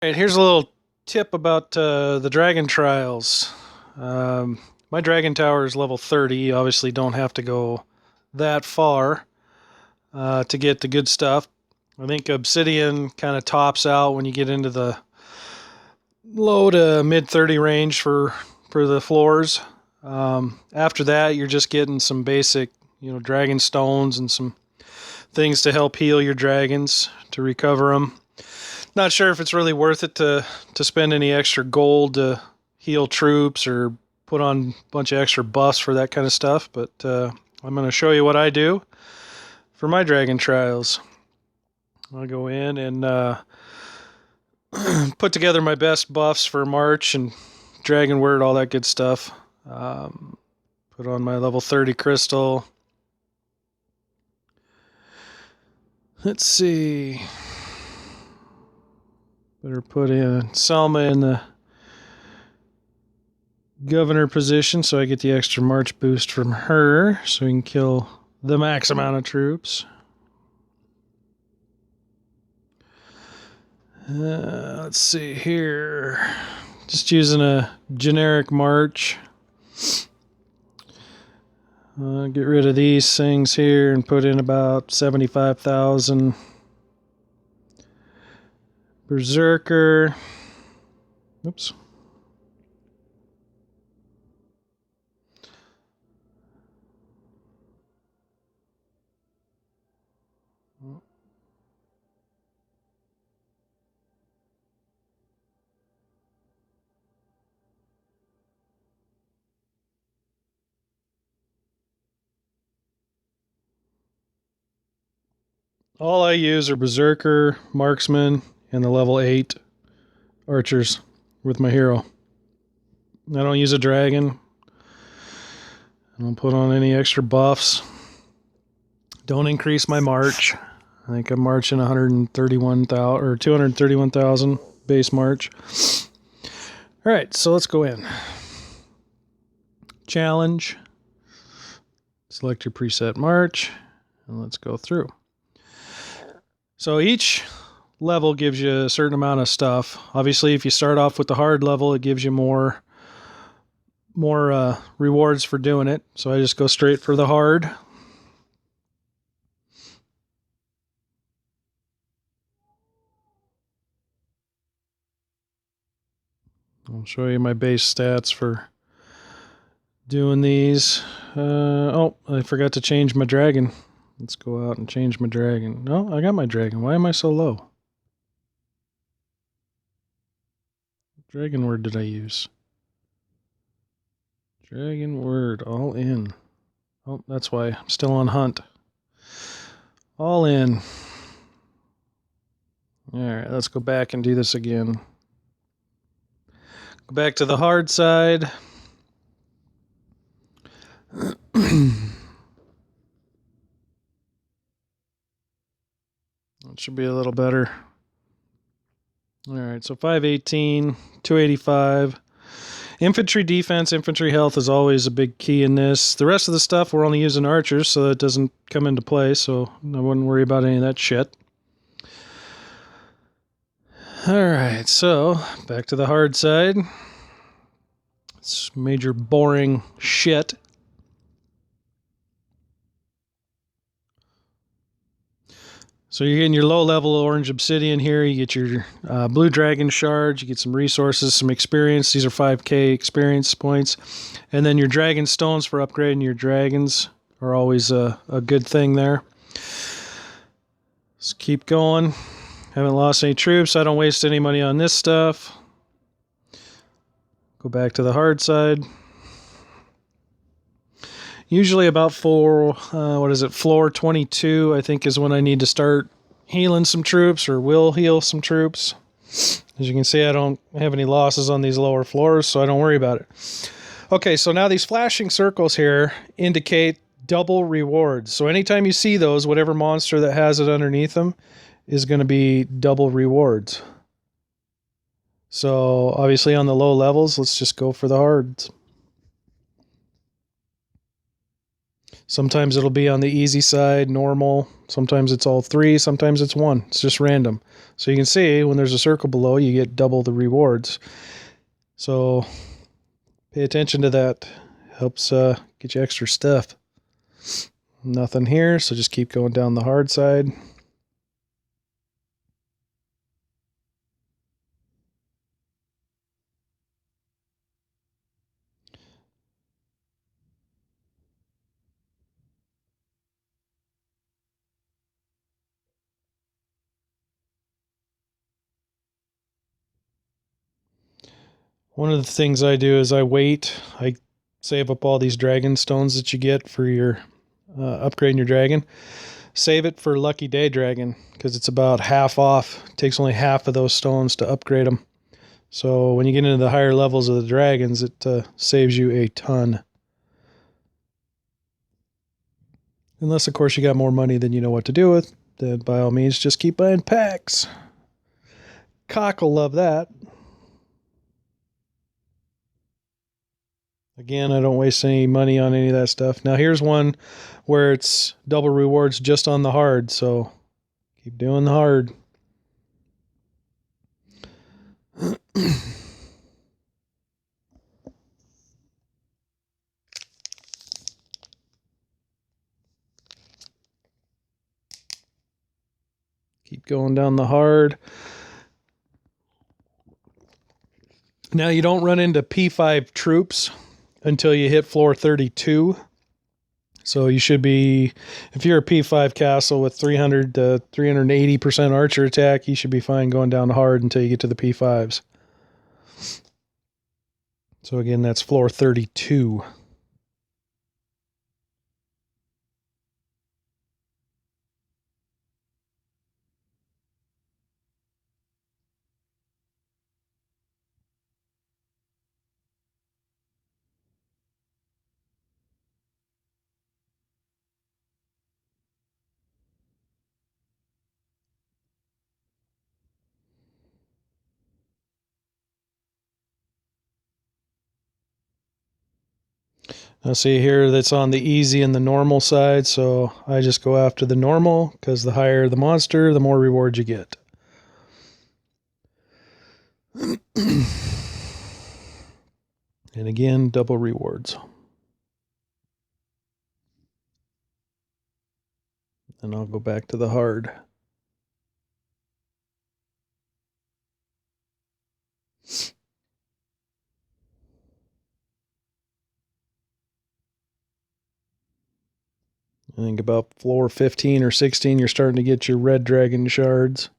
Right, here's a little tip about the Dragon Trials. My Dragon Tower is level 30. You obviously don't have to go that far to get the good stuff. I think Obsidian kind of tops out when you get into the low to mid 30 range for the floors. After that, you're just getting some basic, dragon stones and some things to help heal your dragons to recover them. Not sure if it's really worth it to spend any extra gold to heal troops or put on a bunch of extra buffs for that kind of stuff, but I'm going to show you what I do for my Dragon Trials. I'll go in and put together my best buffs for March and Dragon Word, all that good stuff. Put on my level 30 crystal. Let's see. Better put in Selma in the governor position so I get the extra March boost from her so we can kill the max amount of troops. Let's see here. Just using a generic March. Get rid of these things here and put in about 75,000. Berserker. Oops. All I use are Berserker, Marksman, and the level 8 archers with my hero. I don't use a dragon. I don't put on any extra buffs. Don't increase my march. I think I'm marching 131,000 or 231,000 base march. All right, so let's go in. Challenge. Select your preset march, and let's go through. So each level gives you a certain amount of stuff. Obviously, if you start off with the hard level, it gives you more rewards for doing it. So I just go straight for the hard. I'll show you my base stats for doing these. Oh, I forgot to change my dragon. Let's go out and change my dragon. No, I got my dragon. Why am I so low? What dragon word did I use? Dragon word, all in. Oh, that's why I'm still on hunt. All in. All right, let's go back and do this again. Go back to the hard side. It should be a little better. All right, so 518, 285. Infantry defense, infantry health is always a big key in this. The rest of the stuff, we're only using archers, so that doesn't come into play, so I wouldn't worry about any of that shit. All right, so back to the hard side. It's major boring shit. So you're getting your low-level orange obsidian here. You get your blue dragon shards. You get some resources, some experience. These are 5k experience points. And then your dragon stones for upgrading your dragons are always a good thing there. Let's keep going. Haven't lost any troops. I don't waste any money on this stuff. Go back to the hard side. Usually about floor 22, I think, is when I need to start healing some troops or will heal some troops. As you can see, I don't have any losses on these lower floors, so I don't worry about it. Okay, so now these flashing circles here indicate double rewards. So anytime you see those, whatever monster that has it underneath them is going to be double rewards. So obviously on the low levels, let's just go for the hards. Sometimes it'll be on the easy side, normal. Sometimes it's all 3, sometimes it's 1. It's just random. So you can see when there's a circle below, you get double the rewards. So pay attention to that. Helps get you extra stuff. Nothing here, so just keep going down the hard side. One of the things I do is I wait. I save up all these dragon stones that you get for your upgrading your dragon. Save it for Lucky Day Dragon because it's about half off. It takes only half of those stones to upgrade them. So when you get into the higher levels of the dragons, it saves you a ton. Unless, of course, you got more money than you know what to do with, then by all means, just keep buying packs. Cock will love that. Again, I don't waste any money on any of that stuff. Now, here's one where it's double rewards just on the hard, so keep doing the hard. Keep going down the hard. Now, you don't run into P5 troops until you hit floor 32. So you should be, if you're a P5 castle with 300 to 380% archer attack, you should be fine going down hard until you get to the P5s. So again, that's floor 32. Now see here, that's on the easy and the normal side, so I just go after the normal, because the higher the monster, the more rewards you get. And again, double rewards. And I'll go back to the hard. I think about floor 15 or 16, you're starting to get your red dragon shards.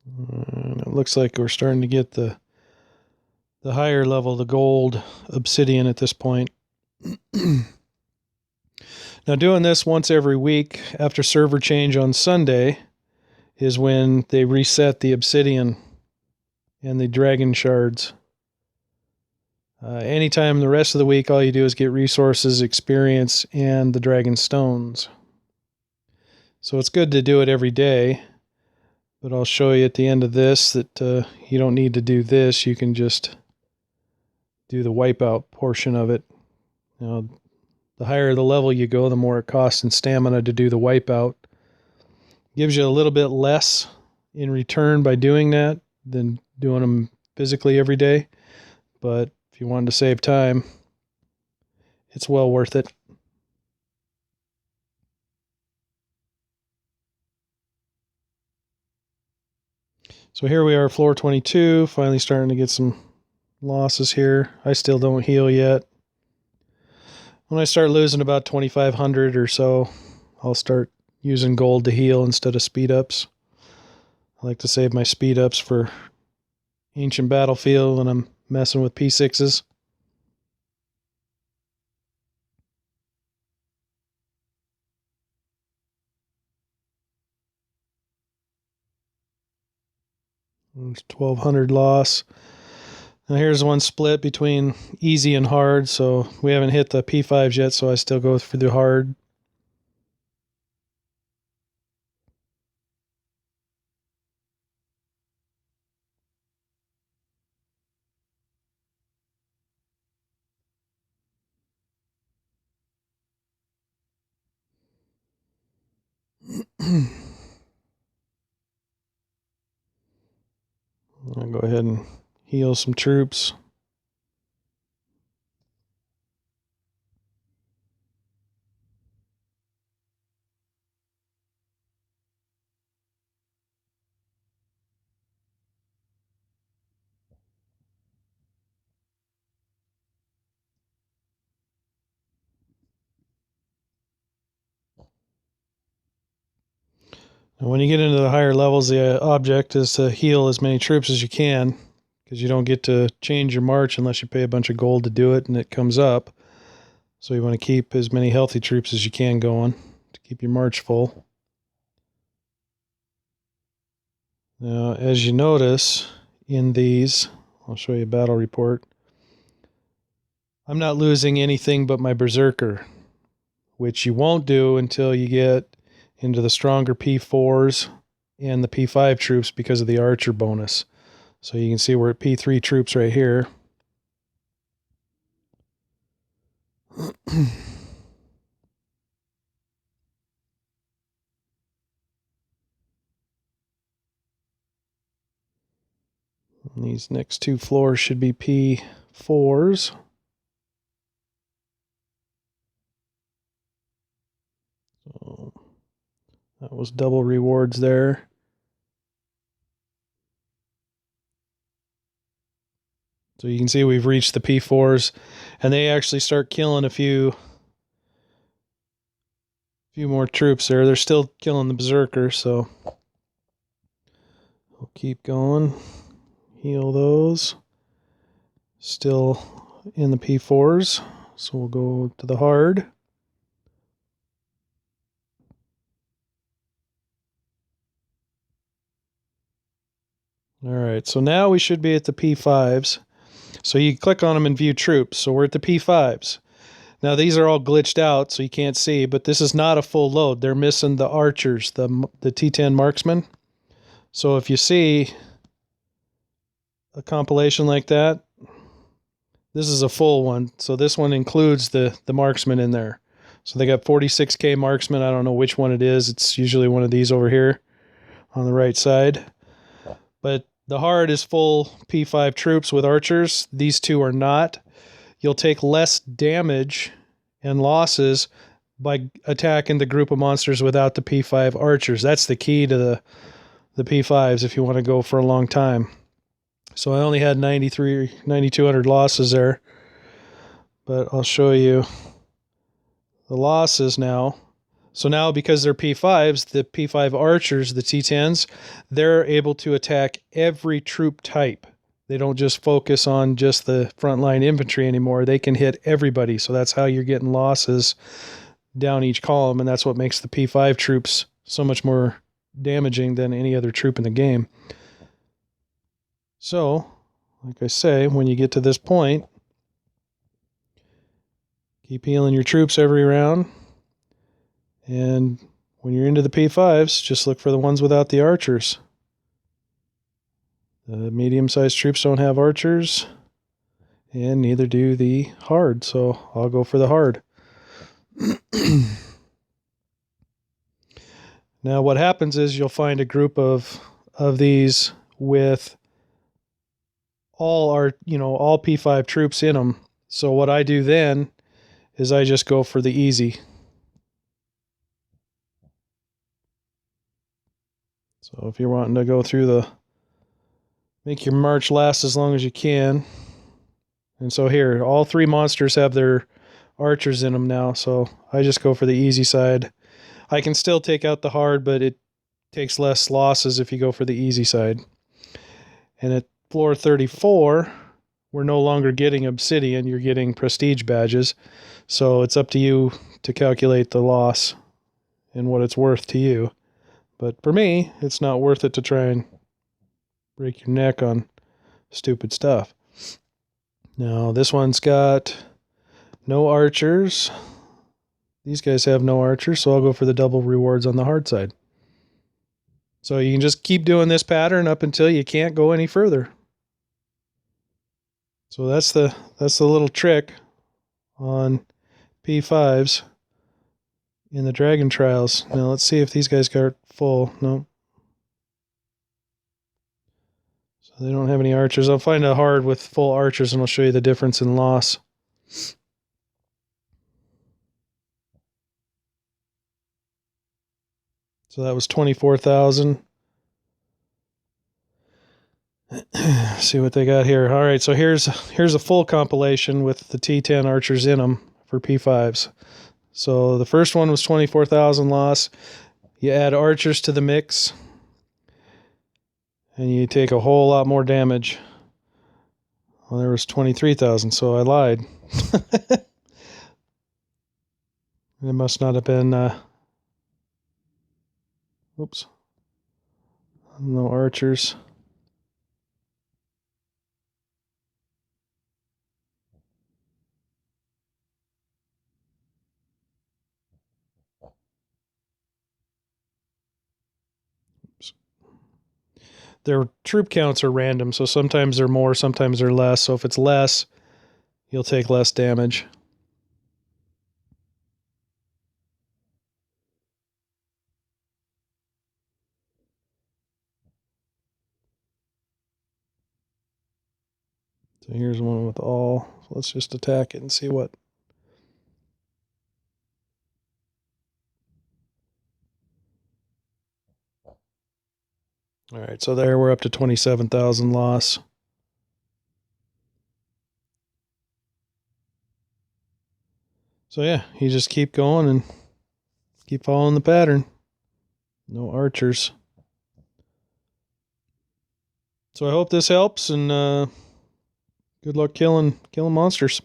And it looks like we're starting to get the higher level, the gold obsidian at this point. Now, doing this once every week after server change on Sunday is when they reset the obsidian and the dragon shards. Anytime the rest of the week, all you do is get resources, experience, and the dragon stones. So it's good to do it every day, but I'll show you at the end of this that you don't need to do this. You can just do the wipeout portion of it. Now, the higher the level you go, the more it costs in stamina to do the wipeout. Gives you a little bit less in return by doing that than doing them physically every day. But if you wanted to save time, it's well worth it. So here we are, floor 22, finally starting to get some losses here. I still don't heal yet. When I start losing about 2,500 or so, I'll start using gold to heal instead of speed ups. I like to save my speed ups for Ancient Battlefield when I'm messing with P6s. There's 1,200 loss. Now here's one split between easy and hard, so we haven't hit the P5s yet, so I still go for the hard. I'll go ahead and heal some troops. And when you get into the higher levels, the object is to heal as many troops as you can, because you don't get to change your march unless you pay a bunch of gold to do it, and it comes up. So you want to keep as many healthy troops as you can going to keep your march full. Now, as you notice in these, I'll show you a battle report. I'm not losing anything but my Berserker, which you won't do until you get into the stronger P4s and the P5 troops because of the archer bonus. So you can see we're at P3 troops right here. And these next two floors should be P4s. So that was double rewards there. So you can see we've reached the P4s, and they actually start killing a few more troops there. They're still killing the Berserker, so we'll keep going. Heal those. Still in the P4s, so we'll go to the hard. All right, so now we should be at the P5s. So you click on them and view troops. So we're at the P5s. Now these are all glitched out, so you can't see, but this is not a full load. They're missing the archers, the T10 marksmen. So if you see a compilation like that, this is a full one. So this one includes the marksman in there. So they got 46k marksman. I don't know which one it is. It's usually one of these over here on the right side. But the hard is full P5 troops with archers. These two are not. You'll take less damage and losses by attacking the group of monsters without the P5 archers. That's the key to the P5s if you want to go for a long time. So I only had 9,200 losses there. But I'll show you the losses now. So now because they're P5s, the P5 archers, the T10s, they're able to attack every troop type. They don't just focus on just the frontline infantry anymore. They can hit everybody. So that's how you're getting losses down each column, and that's what makes the P5 troops so much more damaging than any other troop in the game. So, like I say, when you get to this point, keep healing your troops every round. And when you're into the P5s, just look for the ones without the archers. The medium-sized troops don't have archers, and neither do the hard, so I'll go for the hard. Now what happens is you'll find a group of these with all all P5 troops in them. So what I do then is I just go for the easy. So if you're wanting to go through make your march last as long as you can. And so here, all three monsters have their archers in them now, so I just go for the easy side. I can still take out the hard, but it takes less losses if you go for the easy side. And at floor 34, we're no longer getting obsidian, you're getting prestige badges. So it's up to you to calculate the loss and what it's worth to you. But for me, it's not worth it to try and break your neck on stupid stuff. Now this one's got no archers. These guys have no archers, so I'll go for the double rewards on the hard side. So you can just keep doing this pattern up until you can't go any further. So that's the little trick on P5s in the Dragon Trials. Now let's see if these guys got full. No. So they don't have any archers. I'll find a hard with full archers and I'll show you the difference in loss. So that was 24,000. See what they got here. All right, so here's a full compilation with the T10 archers in them for P5s. So the first one was 24,000 loss. You add archers to the mix, and you take a whole lot more damage. Well, there was 23,000, so I lied. It must not have been... Oops. No archers. Their troop counts are random, so sometimes they're more, sometimes they're less. So if it's less, you'll take less damage. So here's one with all. So let's just attack it and see what. All right, so there we're up to 27,000 loss. So yeah, you just keep going and keep following the pattern. No archers. So I hope this helps, and good luck killing monsters.